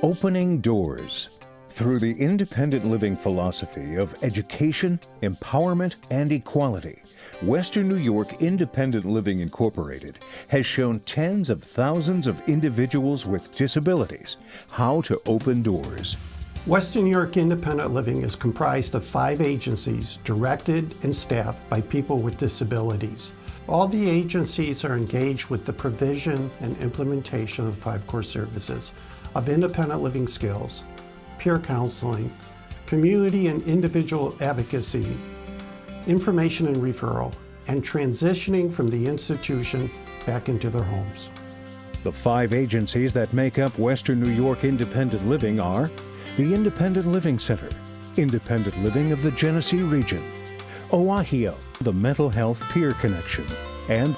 Opening doors. Through the independent living philosophy of education, empowerment, and equality, Western New York Independent Living Incorporated has shown tens of thousands of individuals with disabilities how to open doors. Western New York Independent Living is comprised of 5 agencies directed and staffed by people with disabilities. All the agencies are engaged with the provision and implementation of 5 core services of independent living skills, peer counseling, community and individual advocacy, information and referral, and transitioning from the institution back into their homes. The 5 agencies that make up Western New York Independent Living are the Independent Living Center, Independent Living of the Genesee Region, WNYIL, the Mental Health Peer Connection, and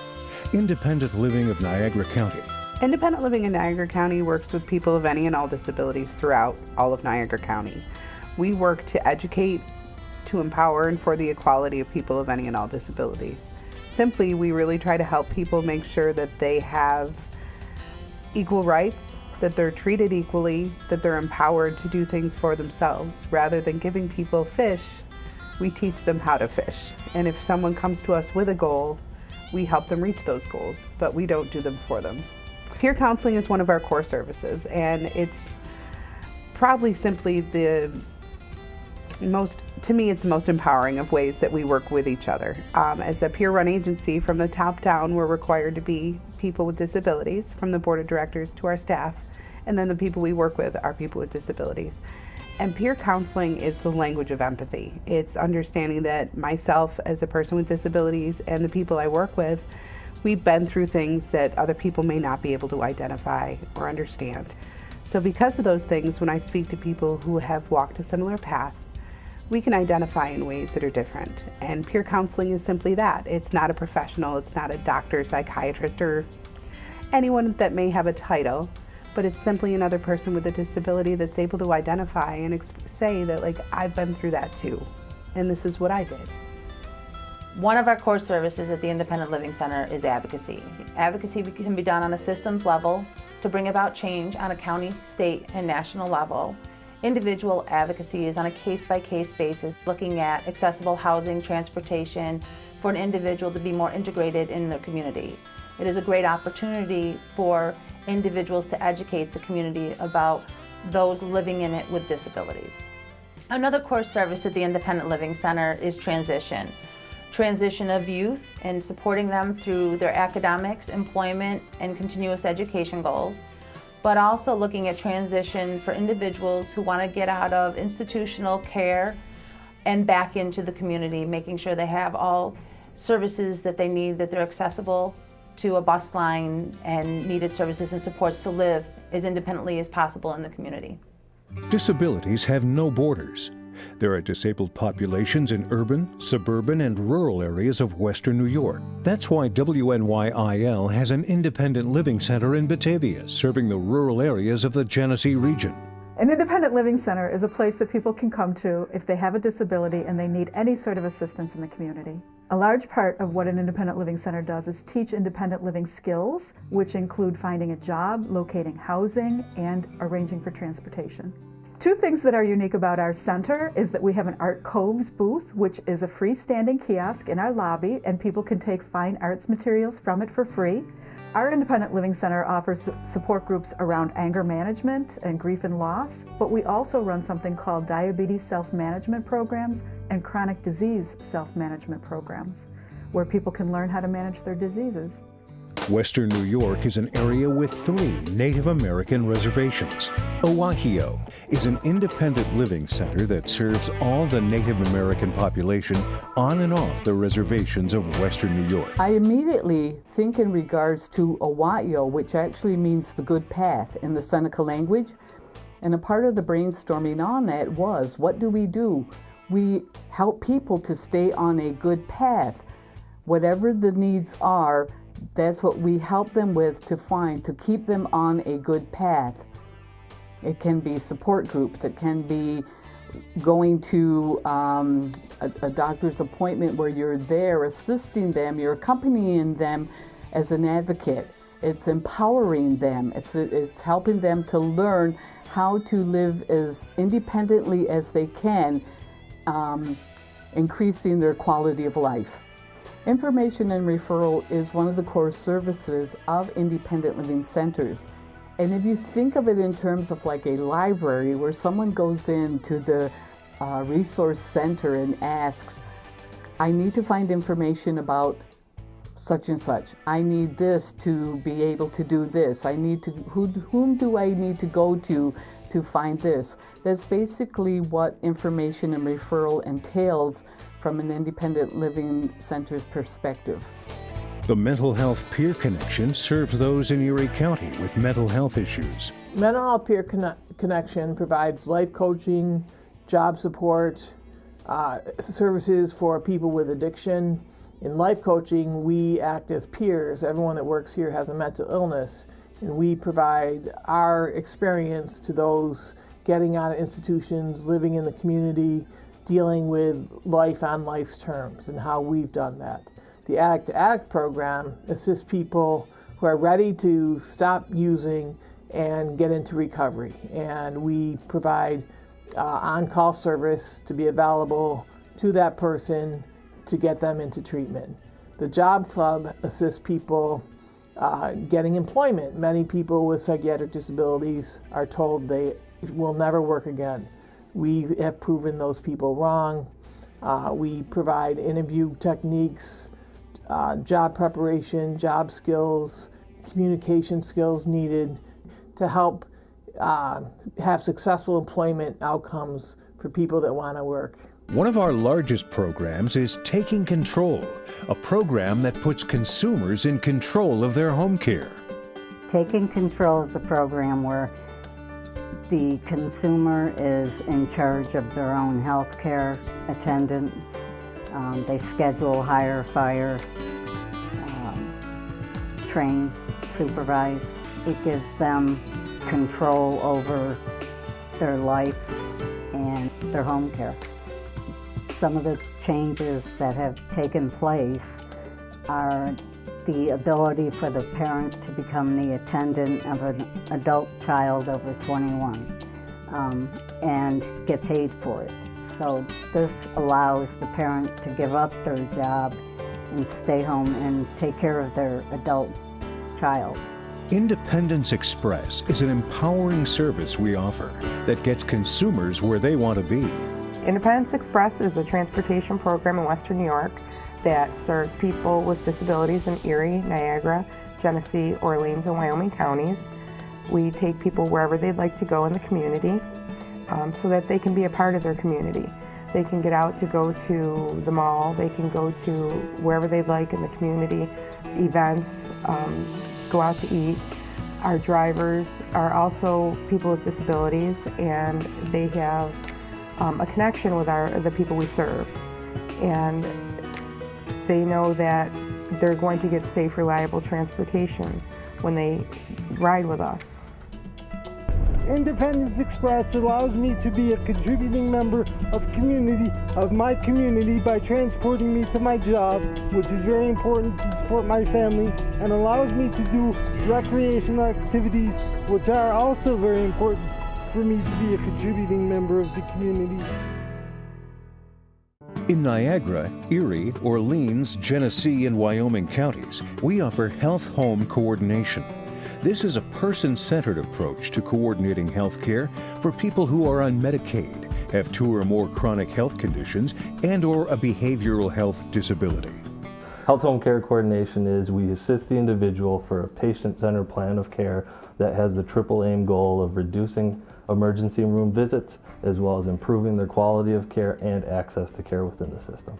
Independent Living of Niagara County. Independent Living in Niagara County works with people of any and all disabilities throughout all of Niagara County. We work to educate, to empower, and for the equality of people of any and all disabilities. Simply, we really try to help people make sure that they have equal rights, that they're treated equally, that they're empowered to do things for themselves. Rather than giving people fish, we teach them how to fish. And if someone comes to us with a goal, we help them reach those goals, but we don't do them for them. Peer counseling is one of our core services, and it's probably simply to me, it's the most empowering of ways that we work with each other. As a peer-run agency, from the top down, we're required to be people with disabilities, from the board of directors to our staff, and then the people we work with are people with disabilities. And peer counseling is the language of empathy. It's understanding that myself as a person with disabilities and the people I work with, we've been through things that other people may not be able to identify or understand. So because of those things, when I speak to people who have walked a similar path, we can identify in ways that are different. And peer counseling is simply that. It's not a professional, it's not a doctor, psychiatrist, or anyone that may have a title, but it's simply another person with a disability that's able to identify and say that, like, I've been through that too, and this is what I did. One of our core services at the Independent Living Center is advocacy. Advocacy can be done on a systems level to bring about change on a county, state, and national level. Individual advocacy is on a case-by-case basis, looking at accessible housing, transportation, for an individual to be more integrated in the community. It is a great opportunity for individuals to educate the community about those living in it with disabilities. Another core service at the Independent Living Center is transition. Transition of youth and supporting them through their academics, employment, and continuous education goals, but also looking at transition for individuals who want to get out of institutional care and back into the community, making sure they have all services that they need, that they're accessible to a bus line, and needed services and supports to live as independently as possible in the community. Disabilities have no borders. There are disabled populations in urban, suburban, and rural areas of Western New York. That's why WNYIL has an independent living center in Batavia, serving the rural areas of the Genesee region. An independent living center is a place that people can come to if they have a disability and they need any sort of assistance in the community. A large part of what an independent living center does is teach independent living skills, which include finding a job, locating housing, and arranging for transportation. 2 things that are unique about our center is that we have an Art Coves booth, which is a freestanding kiosk in our lobby, and people can take fine arts materials from it for free. Our Independent Living Center offers support groups around anger management and grief and loss, but we also run something called diabetes self-management programs and chronic disease self-management programs, where people can learn how to manage their diseases. Western New York is an area with 3 Native American reservations. WNYIL is an independent living center that serves all the Native American population on and off the reservations of Western New York. I immediately think in regards to WNYIL, which actually means the good path in the Seneca language. And a part of the brainstorming on that was, what do? We help people to stay on a good path. Whatever the needs are, that's what we help them with to keep them on a good path. It can be support groups, it can be going to a doctor's appointment where you're there assisting them, you're accompanying them as an advocate. It's empowering them. It's helping them to learn how to live as independently as they can, increasing their quality of life. Information and referral is one of the core services of independent living centers. And if you think of it in terms of like a library where someone goes into the resource center and asks, I need to find information about such and such. I need this to be able to do this. I need to, whom do I need to go to find this? That's basically what information and referral entails from an independent living center's perspective. The Mental Health Peer Connection serves those in Erie County with mental health issues. Mental Health Peer Connection provides life coaching, job support, services for people with addiction. In life coaching, we act as peers. Everyone that works here has a mental illness, and we provide our experience to those getting out of institutions, living in the community, dealing with life on life's terms, and how we've done that. The Addict to Addict program assists people who are ready to stop using and get into recovery. And we provide on-call service to be available to that person to get them into treatment. The Job Club assists people getting employment. Many people with psychiatric disabilities are told they will never work again. We have proven those people wrong. We provide interview techniques, job preparation, job skills, communication skills needed to help have successful employment outcomes for people that want to work. One of our largest programs is Taking Control, a program that puts consumers in control of their home care. Taking Control is a program where the consumer is in charge of their own health care attendance. They schedule, hire, fire, train, supervise. It gives them control over their life and their home care. Some of the changes that have taken place are the ability for the parent to become the attendant of an adult child over 21 and get paid for it. So this allows the parent to give up their job and stay home and take care of their adult child. Independence Express is an empowering service we offer that gets consumers where they want to be. Independence Express is a transportation program in Western New York that serves people with disabilities in Erie, Niagara, Genesee, Orleans, and Wyoming counties. We take people wherever they'd like to go in the community so that they can be a part of their community. They can get out to go to the mall, they can go to wherever they'd like in the community, events, go out to eat. Our drivers are also people with disabilities, and they have a connection with the people we serve. And they know that they're going to get safe, reliable transportation when they ride with us. Independence Express allows me to be a contributing member of my community by transporting me to my job, which is very important to support my family, and allows me to do recreational activities, which are also very important for me to be a contributing member of the community. In Niagara, Erie, Orleans, Genesee, and Wyoming counties, we offer health home coordination. This is a person-centered approach to coordinating health care for people who are on Medicaid, have 2 or more chronic health conditions, and/or a behavioral health disability. Health home care coordination is we assist the individual for a patient-centered plan of care that has the triple aim goal of reducing emergency room visits, as well as improving their quality of care and access to care within the system.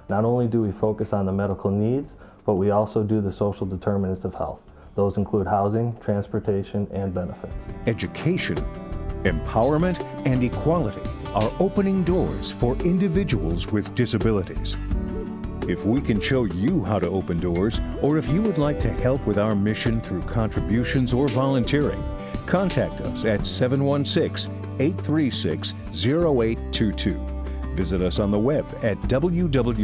Not only do we focus on the medical needs, but we also do the social determinants of health. Those include housing, transportation, and benefits. Education, empowerment, and equality are opening doors for individuals with disabilities. If we can show you how to open doors, or if you would like to help with our mission through contributions or volunteering, contact us at 716-836-0822. Visit us on the web at www.wnyil.org.